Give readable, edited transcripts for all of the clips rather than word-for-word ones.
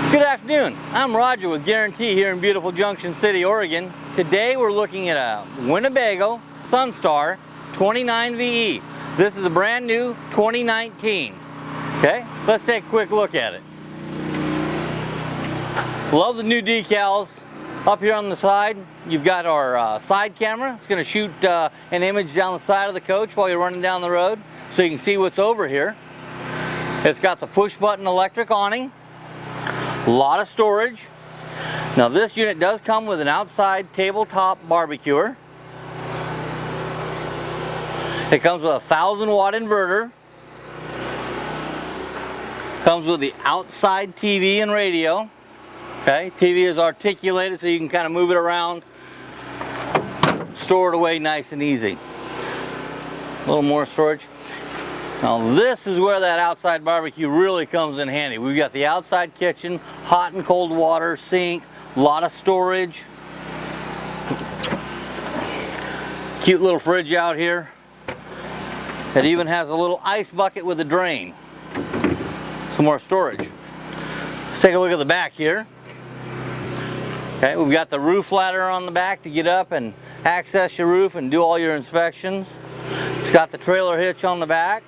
Good afternoon, I'm Roger with Guaranty here in beautiful Junction City, Oregon. Today we're looking at a Winnebago Sunstar 29VE. This is a brand new 2019. Okay, let's take a quick look at it. Love the new decals. Up here on the side, you've got our side camera. It's going to shoot an image down the side of the coach while you're running down the road so you can see what's over here. It's got the push button electric awning. A lot of storage. Now this unit does come with an outside tabletop barbecuer. It comes with a 1,000-watt inverter. Comes with the outside TV and radio. Okay, TV is articulated so you can kind of move it around, store it away nice and easy. A little more storage. Now this is where that outside barbecue really comes in handy. We've got the outside kitchen, hot and cold water, sink, a lot of storage. Cute little fridge out here. It even has a little ice bucket with a drain. Some more storage. Let's take a look at the back here. Okay, we've got the roof ladder on the back to get up and access your roof and do all your inspections. It's got the trailer hitch on the back.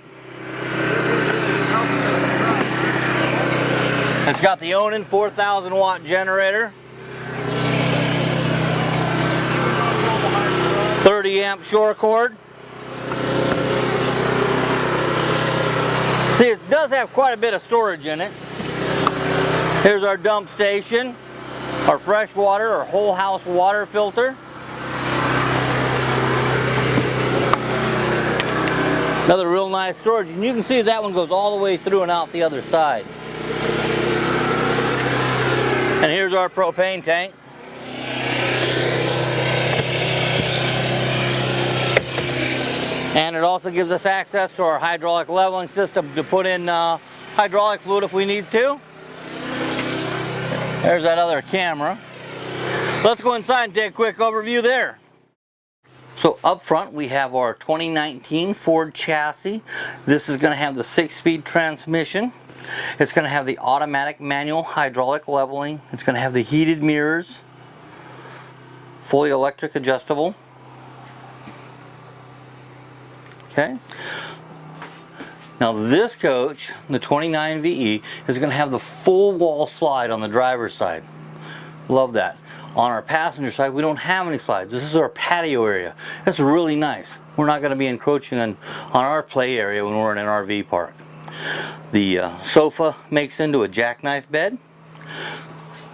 It's got the Onan 4,000-watt generator. 30-amp shore cord. See, it does have quite a bit of storage in it. Here's our dump station, our fresh water or whole house water filter. Another real nice storage, and you can see that one goes all the way through and out the other side. And here's our propane tank. And it also gives us access to our hydraulic leveling system to put in hydraulic fluid if we need to. There's that other camera. Let's go inside and take a quick overview there. So up front we have our 2019 Ford chassis. This is going to have the 6-speed transmission. It's going to have the automatic manual hydraulic leveling. It's going to have the heated mirrors, fully electric adjustable. Okay. Now this coach, the 29VE, is going to have the full wall slide on the driver's side. Love that. On our passenger side, we don't have any slides. This is our patio area. That's really nice. We're not going to be encroaching on our play area when we're in an RV park. The sofa makes into a jackknife bed.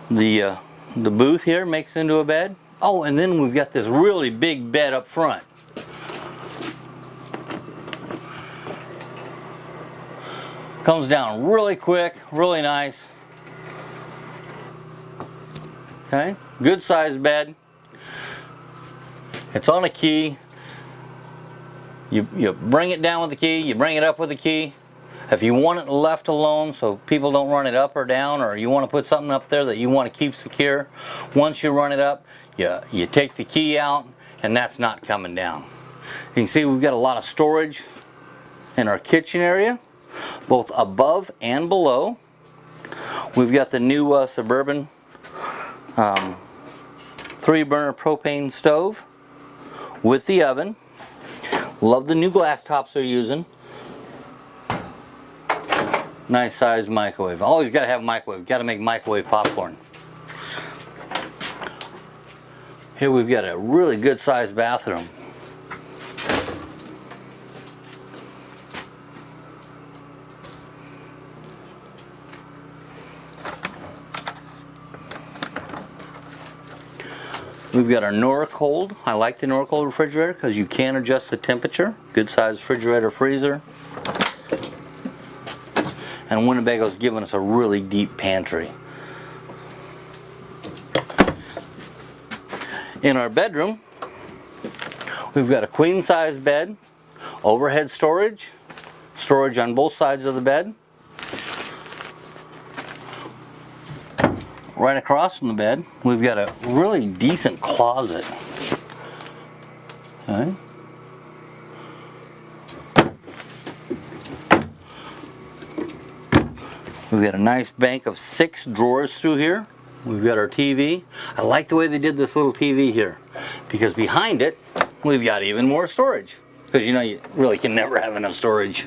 The booth here makes into a bed. Oh, and then we've got this really big bed up front. Comes down really quick, really nice. Okay, good sized bed. It's on a key. You bring it down with the key, you bring it up with the key. If you want it left alone so people don't run it up or down, or you want to put something up there that you want to keep secure, once you run it up, you take the key out and that's not coming down. You can see we've got a lot of storage in our kitchen area, both above and below. We've got the new Suburban 3-burner propane stove with the oven. Love the new glass tops they're using. Nice sized microwave. Always got to have a microwave. Got to make microwave popcorn. Here we've got a really good sized bathroom. We've got our Norcold. I like the Norcold refrigerator because you can adjust the temperature. Good size refrigerator, freezer. And Winnebago's given us a really deep pantry. In our bedroom, we've got a queen size bed, overhead storage on both sides of the bed. Right across from the bed, we've got a really decent closet. Okay. We've got a nice bank of 6 drawers through here. We've got our TV. I like the way they did this little TV here, because behind it we've got even more storage, because you know you really can never have enough storage.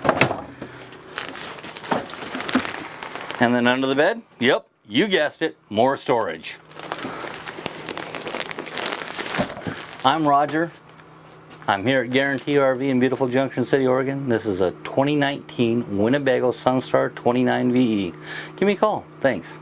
And then under the bed, yep, you guessed it, more storage. I'm Roger. I'm here at Guaranty RV in beautiful Junction City, Oregon. This is a 2019 Winnebago Sunstar 29 VE. Give me a call. Thanks.